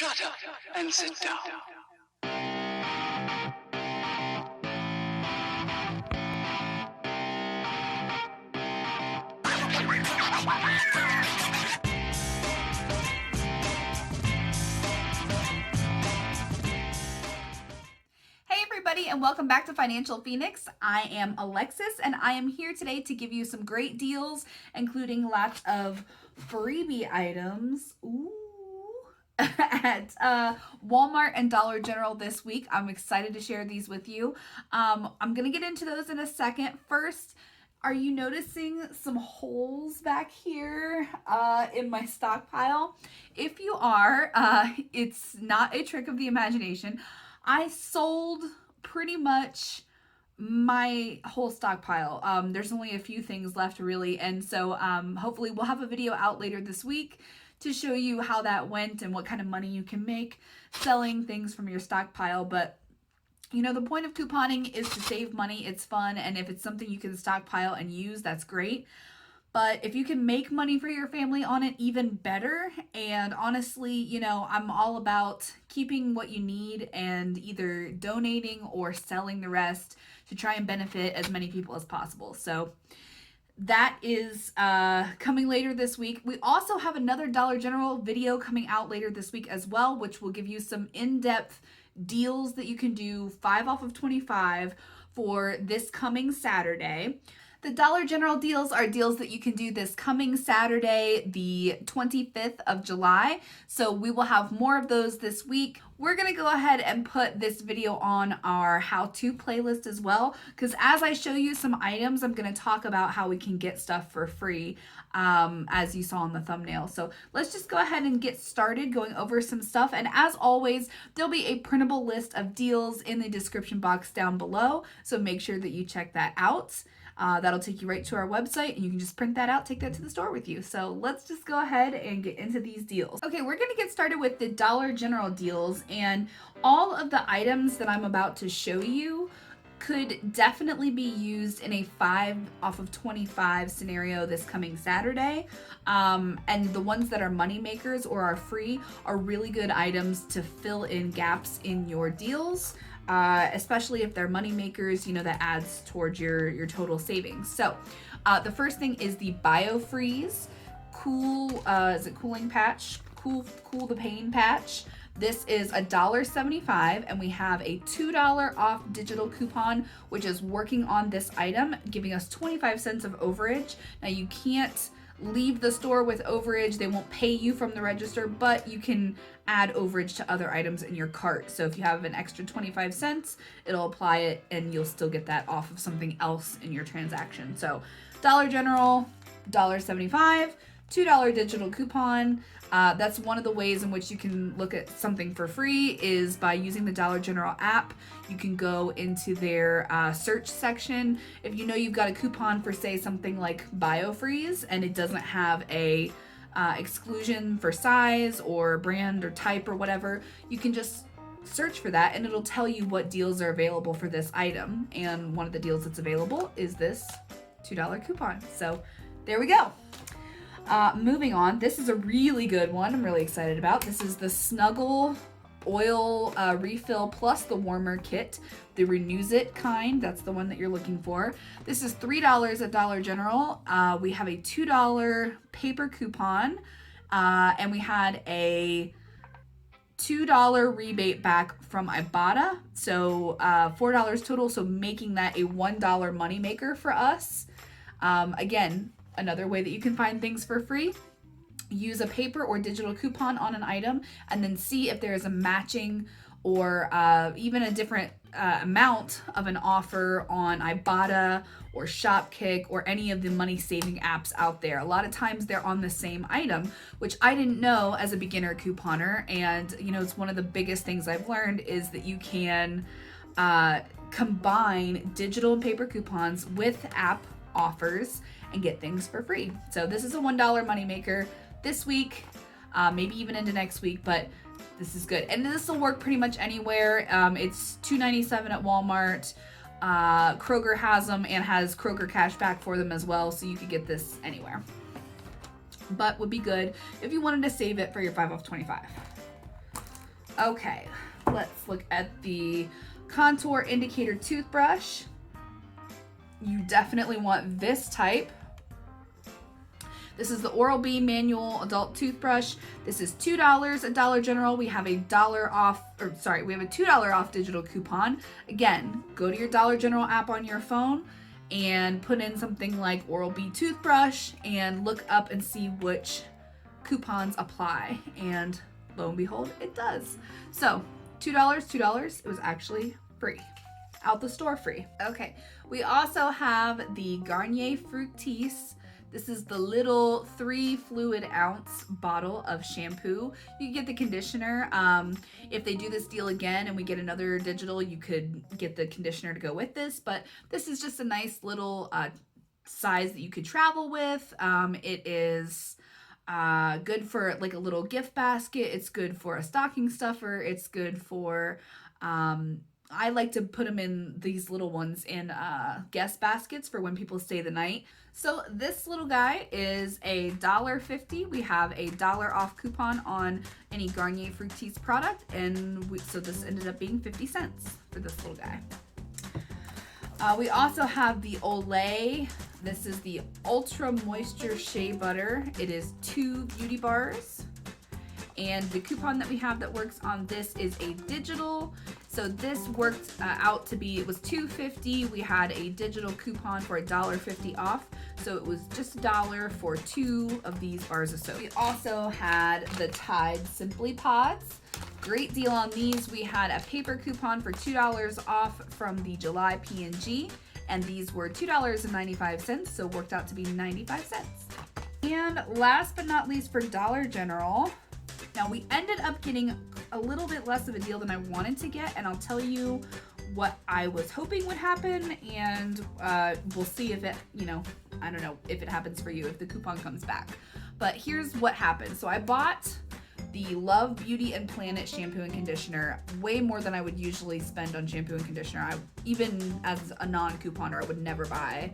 Shut up and sit down. Hey everybody, and welcome back to Financial Phoenix. I am Alexis, and I am here today to give you some great deals, including lots of freebie items at Walmart and Dollar General this week. I'm excited to share these with you. I'm going to get into those in a second. First, are you noticing some holes back here in my stockpile? If you are, it's not a trick of the imagination. I sold pretty much my whole stockpile. There's only a few things left really, and so hopefully we'll have a video out later this week to show you how that went and what kind of money you can make selling things from your stockpile. But you know, the point of couponing is to save money. It's fun, and if it's something you can stockpile and use, that's great. But if you can make money for your family on it, even better. And honestly, you know, I'm all about keeping what you need and either donating or selling the rest to try and benefit as many people as possible. So that is coming later this week. We also have another Dollar General video coming out later this week as well, which will give you some in-depth deals that you can do 5 off of 25 for this coming Saturday. The Dollar General deals are deals that you can do this coming Saturday, the 25th of July. So we will have more of those this week. We're going to go ahead and put this video on our how-to playlist as well, because as I show you some items, I'm going to talk about how we can get stuff for free, as you saw in the thumbnail. So let's just go ahead and get started going over some stuff. And as always, there'll be a printable list of deals in the description box down below. So make sure that you check that out. That'll take you right to our website, and you can just print that out, take that to the store with you. So let's just go ahead and get into these deals. Okay, we're gonna get started with the Dollar General deals, and all of the items that I'm about to show you could definitely be used in a 5 off of 25 scenario this coming Saturday. And the ones that are money makers or are free are really good items to fill in gaps in your deals. Especially if they're money makers, you know, that adds towards your total savings. So the first thing is the BioFreeze cooling patch, cool the pain patch. This is $1.75, and we have a $2 off digital coupon, which is working on this item, giving us 25 cents of overage. Now you can't leave the store with overage. They won't pay you from the register, but you can add overage to other items in your cart. So if you have an extra 25 cents, it'll apply it and you'll still get that off of something else in your transaction. So Dollar General, $1.75, $2 digital coupon. That's one of the ways in which you can look at something for free is by using the Dollar General app. You can go into their search section. If you know you've got a coupon for, say, something like BioFreeze and it doesn't have a exclusion for size or brand or type or whatever, you can just search for that and it'll tell you what deals are available for this item. And one of the deals that's available is this $2 coupon. So there we go. Moving on, this is a really good one I'm really excited about. This is the Snuggle Oil Refill plus the Warmer Kit, the Renews It kind. That's the one that you're looking for. This is $3 at Dollar General. We have a $2 paper coupon, and we had a $2 rebate back from Ibotta. So $4 total, so making that a $1 moneymaker for us. Again, another way that you can find things for free, use a paper or digital coupon on an item and then see if there is a matching or even a different amount of an offer on Ibotta or Shopkick or any of the money saving apps out there. A lot of times they're on the same item, which I didn't know as a beginner couponer. And you know, it's one of the biggest things I've learned is that you can combine digital and paper coupons with app offers and get things for free. So this is a $1 moneymaker this week, maybe even into next week, but this is good. And this will work pretty much anywhere. It's $2.97 at Walmart. Kroger has them and has Kroger cash back for them as well, so you could get this anywhere. But would be good if you wanted to save it for your 5 off 25. Okay, let's look at the Contour Indicator Toothbrush. You definitely want this type. This is the Oral-B Manual Adult Toothbrush. This is $2 at Dollar General. We have a $1 off, we have a $2 off digital coupon. Again, go to your Dollar General app on your phone and put in something like Oral-B Toothbrush and look up and see which coupons apply. And lo and behold, it does. So $2. It was actually free. Out the store free. Okay, we also have the Garnier Fructis. This is the little 3 fluid ounce bottle of shampoo. You can get the conditioner. If they do this deal again and we get another digital, you could get the conditioner to go with this. But this is just a nice little size that you could travel with. It is good for like a little gift basket. It's good for a stocking stuffer. It's good for... I like to put them in these little ones in guest baskets for when people stay the night. So this little guy is a $1.50. We have a $1 off coupon on any Garnier Fructis product, and so this ended up being 50 cents for this little guy. We also have the Olay. This is the Ultra Moisture Shea Butter. It is 2 beauty bars. And the coupon that we have that works on this is a digital. So this worked out to be, it was $2.50. We had a digital coupon for $1.50 off. So it was just $1 for 2 of these bars of soap. We also had the Tide Simply Pods. Great deal on these. We had a paper coupon for $2 off from the July P&G. And these were $2.95, so worked out to be 95 cents. And last but not least for Dollar General, now we ended up getting a little bit less of a deal than I wanted to get, and I'll tell you what I was hoping would happen, and we'll see if it, I don't know if it happens for you, if the coupon comes back. But here's what happened. So I bought the Love Beauty and Planet shampoo and conditioner, way more than I would usually spend on shampoo and conditioner. Even as a non-couponer, I would never buy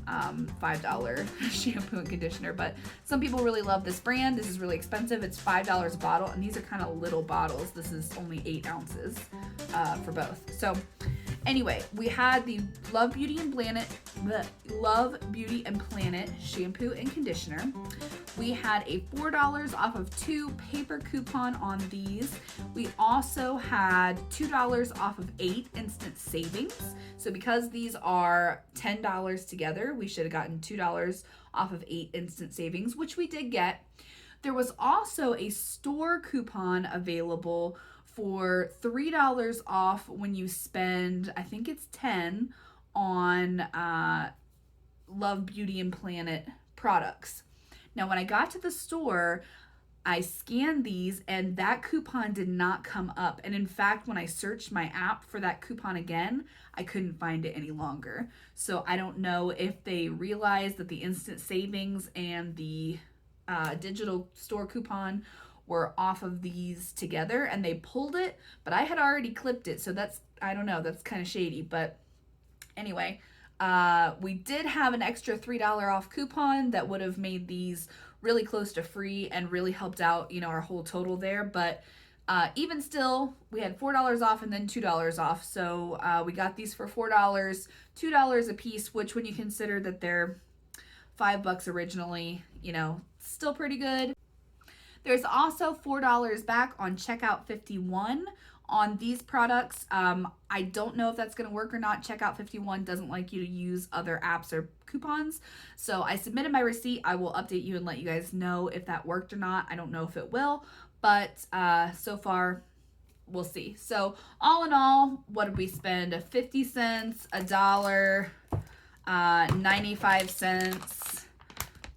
$5 shampoo and conditioner, but some people really love this brand. This is really expensive. It's $5 a bottle, and these are kind of little bottles. This is only 8 ounces for both. So anyway, we had the Love Beauty and Planet shampoo and conditioner. We had a $4 off of 2 paper coupon on these. We also had $2 off of 8 instant savings. So because these are $10 together, we should have gotten $2 off of 8 instant savings, which we did get. There was also a store coupon available for $3 off when you spend, I think it's 10 on Love Beauty and Planet products. Now, when I got to the store, I scanned these and that coupon did not come up. And in fact, when I searched my app for that coupon again, I couldn't find it any longer. So I don't know if they realized that the instant savings and the digital store coupon were off of these together and they pulled it, but I had already clipped it. So that's, I don't know, that's kind of shady. But anyway, we did have an extra $3 off coupon that would have made these really close to free and really helped out, our whole total there. But even still, we had $4 off and then $2 off. So we got these for $4, $2 a piece, which when you consider that they're $5 originally, still pretty good. There's also $4 back on checkout 51 on these products. I don't know if that's going to work or not. Checkout 51 doesn't like you to use other apps or coupons. So I submitted my receipt. I will update you and let you guys know if that worked or not. I don't know if it will, but so far we'll see. So all in all, what did we spend? 50 cents, $1, 95 cents,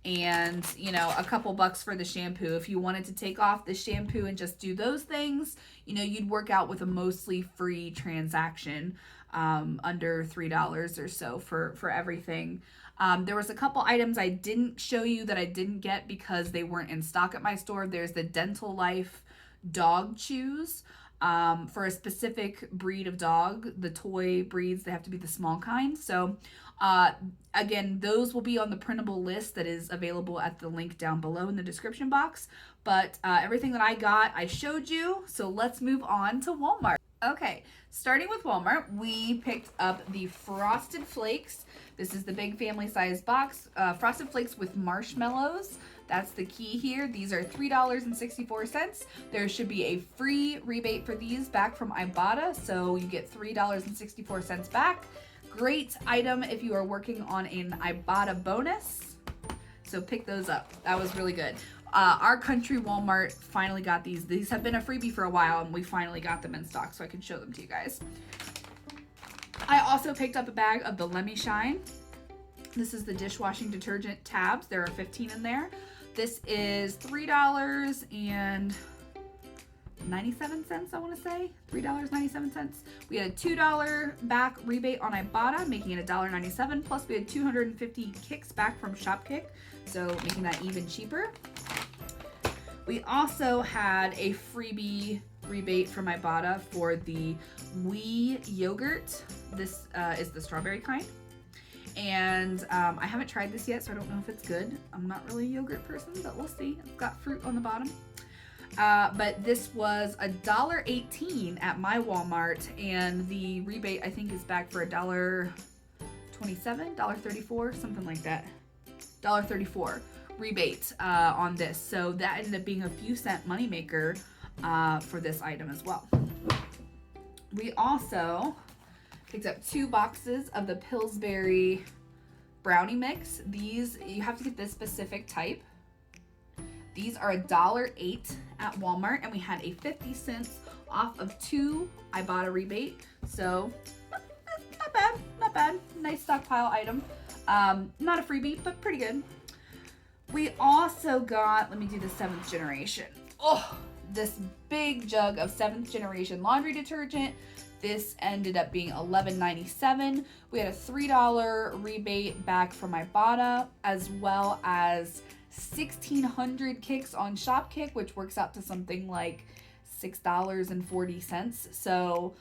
and a couple bucks for the shampoo. If you wanted to take off the shampoo and just do those things, you'd work out with a mostly free transaction, under $3 or so for everything. There was a couple items I didn't show you that I didn't get because they weren't in stock at my store. There's the Dental Life dog chews. For a specific breed of dog, the toy breeds, they have to be the small kind. So again, those will be on the printable list that is available at the link down below in the description box. but everything that I got, I showed you. So let's move on to Walmart. Okay, starting with Walmart, we picked up the Frosted Flakes. This is the big family size box. Frosted Flakes with marshmallows. That's the key here. These are $3.64. There should be a free rebate for these back from Ibotta, so you get $3.64 back. Great item if you are working on an Ibotta bonus. So pick those up. That was really good. Our country Walmart finally got these. These have been a freebie for a while, and we finally got them in stock, so I can show them to you guys. I also picked up a bag of the Let Me Shine. This is the dishwashing detergent tabs. There are 15 in there. This is $3.97, I want to say. $3.97. We had a $2 back rebate on Ibotta, making it $1.97. Plus, we had 250 kicks back from Shopkick, so making that even cheaper. We also had a freebie rebate from Ibotta for the Wee yogurt. This is the strawberry kind. And I haven't tried this yet, so I don't know if it's good. I'm not really a yogurt person, but we'll see. It's got fruit on the bottom. But this was $1.18 at my Walmart, and the rebate I think is back for $1.27, $1.34, something like that. $1.34 rebate on this. So that ended up being a few cent moneymaker for this item as well. We also picked up 2 boxes of the Pillsbury Brownie mix. These, you have to get this specific type. These are $1.08 at Walmart, and we had a 50 cents off of 2 Ibotta rebate. So not bad, not bad. Nice stockpile item. Not a freebie, but pretty good. We also got, let me do the 7th generation. Oh, this big jug of 7th generation laundry detergent. This ended up being $11.97. We had a $3 rebate back from Ibotta, as well as 1,600 kicks on Shopkick, which works out to something like $6.40. So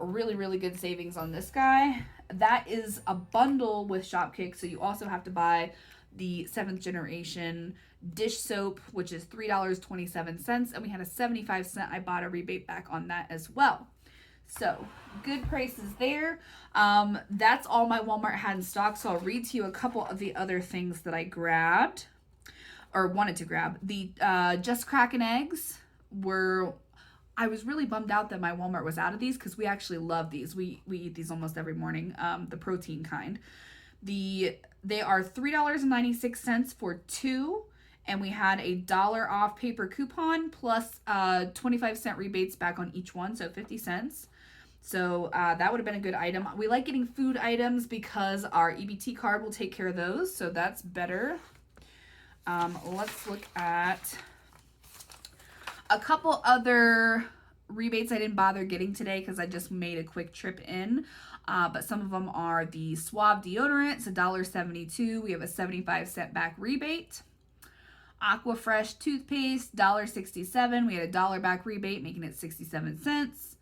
really, really good savings on this guy. That is a bundle with Shopkick, so you also have to buy the 7th generation dish soap, which is $3.27, and we had a 75-cent Ibotta rebate back on that as well. So good prices there. That's all my Walmart had in stock, so I'll read to you a couple of the other things that I grabbed or wanted to grab. The Just Crackin' Eggs were, I was really bummed out that my Walmart was out of these because we actually love these. We eat these almost every morning, the protein kind. They are $3.96 for 2, and we had a $1 off paper coupon plus 25-cent rebates back on each one, so 50 cents. So that would have been a good item. We like getting food items because our EBT card will take care of those, so that's better. Let's look at a couple other rebates I didn't bother getting today because I just made a quick trip in. But some of them are the Suave deodorants, $1.72. We have a 75-cent back rebate. Aquafresh toothpaste, $1.67. We had a $1 back rebate, making it 67 cents.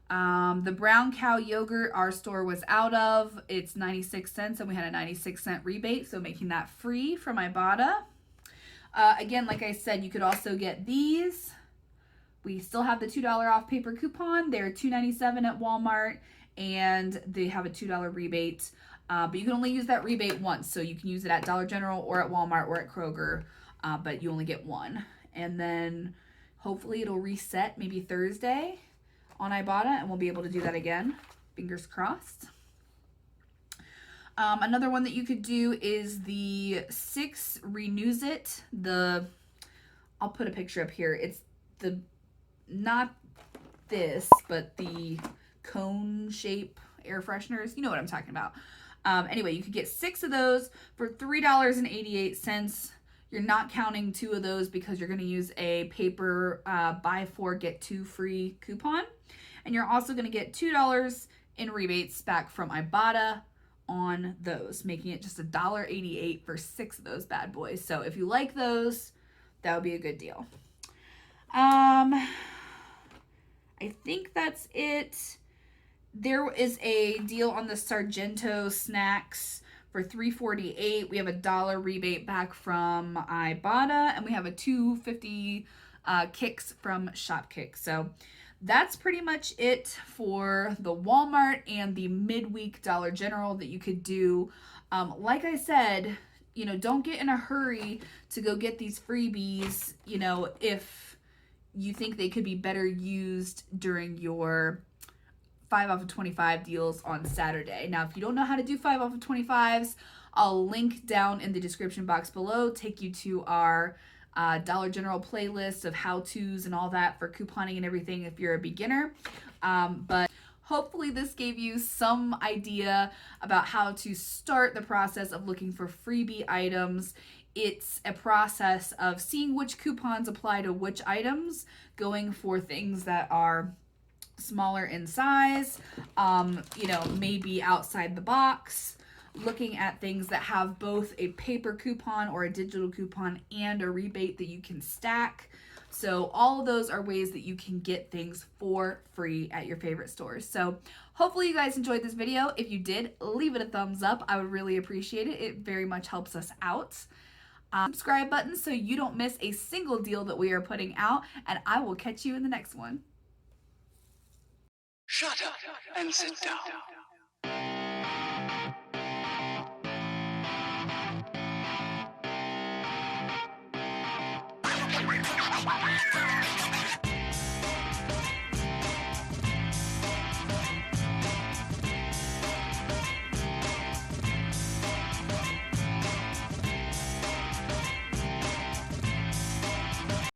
The Brown Cow yogurt our store was out of. It's 96 cents, and we had a 96-cent rebate, so making that free from Ibotta. Again, like I said, you could also get these. We still have the $2 off paper coupon. They're $2.97 at Walmart, and they have a $2 rebate. But you can only use that rebate once, so you can use it at Dollar General or at Walmart or at Kroger, but you only get one. And then hopefully it'll reset maybe Thursday on Ibotta, and we'll be able to do that again. Fingers crossed. Another one that you could do is the 6 Renews It. I'll put a picture up here. It's not this, but the cone shape air fresheners. You know what I'm talking about. Anyway, you could get 6 of those for $3.88. You're not counting 2 of those because you're going to use a paper buy 4 get 2 free coupon. And you're also going to get $2 in rebates back from Ibotta on those, making it just $1.88 for 6 of those bad boys. So if you like those, that would be a good deal. I think that's it. There is a deal on the Sargento snacks for $3.48. We have a $1 rebate back from Ibotta, and we have a $2.50 Kicks from Shopkick. So that's pretty much it for the Walmart and the midweek Dollar General that you could do. Like I said, you know, don't get in a hurry to go get these freebies, you know, if you think they could be better used during your 5 off of 25 deals on Saturday. Now, if you don't know how to do 5 off of 25s, I'll link down in the description box below, take you to our Dollar General playlist of how-tos and all that for couponing and everything if you're a beginner. But hopefully this gave you some idea about how to start the process of looking for freebie items. It's a process of seeing which coupons apply to which items, going for things that are smaller in size, you know, maybe outside the box, looking at things that have both a paper coupon or a digital coupon and a rebate that you can stack. So all of those are ways that you can get things for free at your favorite stores. So hopefully you guys enjoyed this video. If you did, leave it a thumbs up. I would really appreciate it. It very much helps us out. Subscribe button so you don't miss a single deal that we are putting out, and I will catch you in the next one. Shut up and sit down.